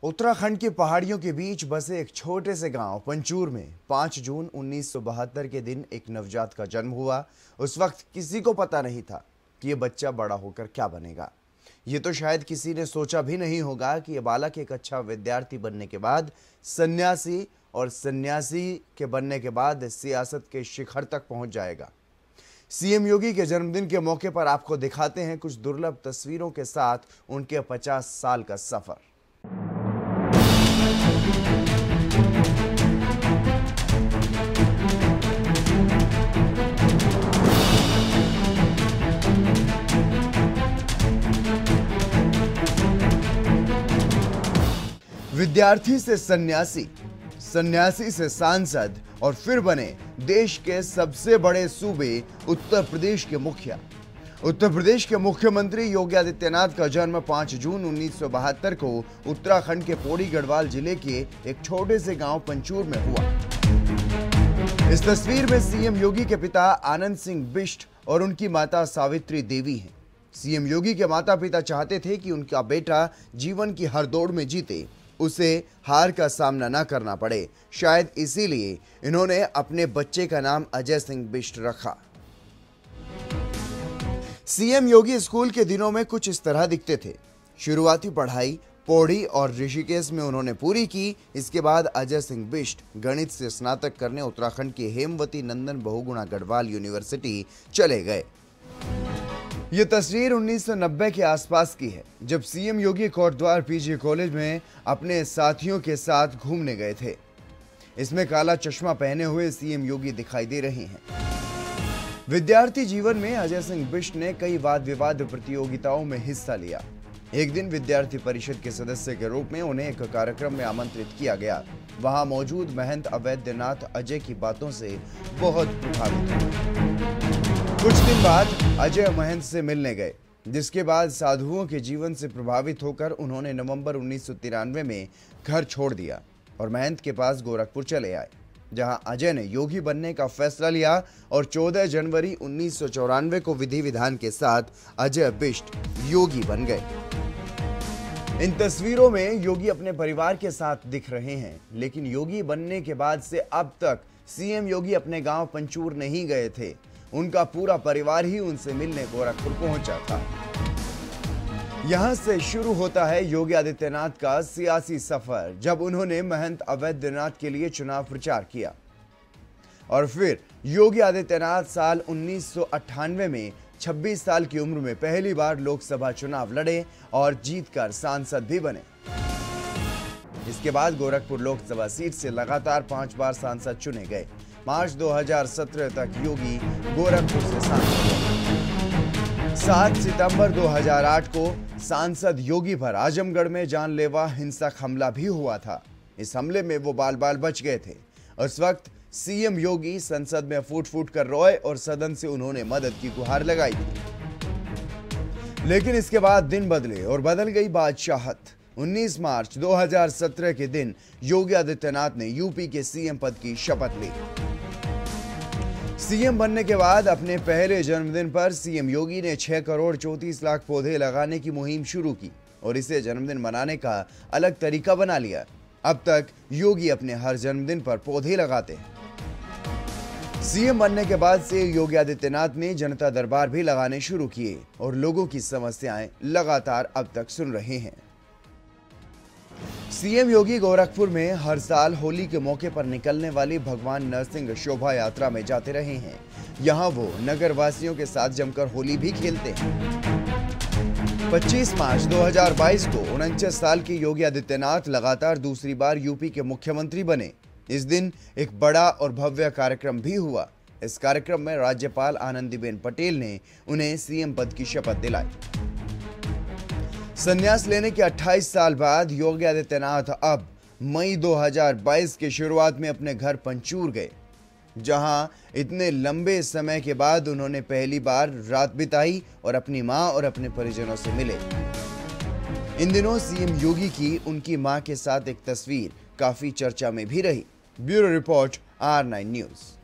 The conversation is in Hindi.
उत्तराखंड की पहाड़ियों के बीच बसे एक छोटे से गांव पंचूर में 5 जून 1972 के दिन एक नवजात का जन्म हुआ। उस वक्त किसी को पता नहीं था कि ये बच्चा बड़ा होकर क्या बनेगा। ये तो शायद किसी ने सोचा भी नहीं होगा कि ये बालक एक अच्छा विद्यार्थी बनने के बाद सन्यासी और सन्यासी के बनने के बाद सियासत के शिखर तक पहुंच जाएगा। सीएम योगी के जन्मदिन के मौके पर आपको दिखाते हैं कुछ दुर्लभ तस्वीरों के साथ उनके 50 साल का सफर। विद्यार्थी से सन्यासी, सन्यासी से सांसद और फिर बने देश के सबसे बड़े सूबे उत्तर प्रदेश के मुखिया। उत्तर प्रदेश के मुख्यमंत्री योगी आदित्यनाथ का जन्म 5 जून 1972 को उत्तराखंड के पौड़ी गढ़वाल जिले के एक छोटे से गांव पंचूर में हुआ। इस तस्वीर में सीएम योगी के पिता आनंद सिंह बिष्ट और उनकी माता सावित्री देवी हैं। सीएम योगी के माता पिता चाहते थे कि उनका बेटा जीवन की हर दौड़ में जीते, उसे हार का सामना न करना पड़े। शायद इसीलिए इन्होंने अपने बच्चे का नाम अजय सिंह बिष्ट रखा। सीएम योगी स्कूल के दिनों में कुछ इस तरह दिखते थे। शुरुआती पढ़ाई पौड़ी और ऋषिकेश में उन्होंने पूरी की। इसके बाद अजय सिंह बिष्ट गणित से स्नातक करने उत्तराखंड के हेमवती नंदन बहुगुणा गढ़वाल यूनिवर्सिटी चले गए। ये तस्वीर 1990 के आसपास की है, जब सीएम योगी कोटद्वार पीजी कॉलेज में अपने साथियों के साथ घूमने गए थे। इसमें काला चश्मा पहने हुए सीएम योगी दिखाई दे रहे हैं। विद्यार्थी जीवन में अजय सिंह बिष्ट ने कई वाद विवाद प्रतियोगिताओं में हिस्सा लिया। एक दिन विद्यार्थी परिषद के सदस्य के रूप में उन्हें एक कार्यक्रम में आमंत्रित किया गया। वहां मौजूद महंत अवैधनाथ अजय की बातों से बहुत प्रभावित हुए। कुछ दिन बाद अजय महंत से मिलने गए, जिसके बाद साधुओं के जीवन से प्रभावित होकर उन्होंने नवंबर 1993 में घर छोड़ दिया और महंत के पास गोरखपुर चले आए, जहां अजय ने योगी बनने का फैसला लिया और 14 जनवरी 1994 को विधि विधान के साथ अजय बिष्ट योगी बन गए। इन तस्वीरों में योगी अपने परिवार के साथ दिख रहे हैं, लेकिन योगी बनने के बाद से अब तक सीएम योगी अपने गांव पंचूर नहीं गए थे। उनका पूरा परिवार ही उनसे मिलने गोरखपुर पहुंचा था। यहां से शुरू होता है योगी आदित्यनाथ का सियासी सफर, जब उन्होंने महंत अवैधनाथ के लिए चुनाव प्रचार किया। और फिर योगी आदित्यनाथ साल 1998 में 26 साल की उम्र में पहली बार लोकसभा चुनाव लड़े और जीतकर सांसद भी बने। इसके बाद गोरखपुर लोकसभा सीट से लगातार 5 बार सांसद चुने गए। मार्च 2017 तक योगी गोरखपुर से सांसद बने। 7 सितंबर 2008 को सांसद योगी पर आजमगढ़ में जानलेवा हिंसक हमला भी हुआ था। इस हमले में वो बाल बाल बच गए थे। उस वक्त सीएम योगी संसद में फूट फूट कर रोए और सदन से उन्होंने मदद की गुहार लगाई थी। लेकिन इसके बाद दिन बदले और बदल गई बादशाहत। 19 मार्च 2017 के दिन योगी आदित्यनाथ ने यूपी के सीएम पद की शपथ ली। सीएम बनने के बाद अपने पहले जन्मदिन पर सीएम योगी ने 6 करोड़ 34 लाख पौधे लगाने की मुहिम शुरू की और इसे जन्मदिन मनाने का अलग तरीका बना लिया। अब तक योगी अपने हर जन्मदिन पर पौधे लगाते हैं। सीएम बनने के बाद से योगी आदित्यनाथ ने जनता दरबार भी लगाने शुरू किए और लोगों की समस्याएं लगातार अब तक सुन रहे हैं। सीएम योगी गोरखपुर में हर साल होली के मौके पर निकलने वाली भगवान नरसिंह शोभा यात्रा में जाते रहे हैं। यहां वो नगर वासियों के साथ जमकर होली भी खेलते हैं। 25 मार्च 2022 को 49 साल के योगी आदित्यनाथ लगातार दूसरी बार यूपी के मुख्यमंत्री बने। इस दिन एक बड़ा और भव्य कार्यक्रम भी हुआ। इस कार्यक्रम में राज्यपाल आनंदीबेन पटेल ने उन्हें सीएम पद की शपथ दिलाई। संन्यास लेने के 28 साल बाद योगी आदित्यनाथ अब मई 2022 के शुरुआत में अपने घर पंचूर गए, जहां इतने लंबे समय के बाद उन्होंने पहली बार रात बिताई और अपनी मां और अपने परिजनों से मिले। इन दिनों सीएम योगी की उनकी मां के साथ एक तस्वीर काफी चर्चा में भी रही। Bureau report R9 news.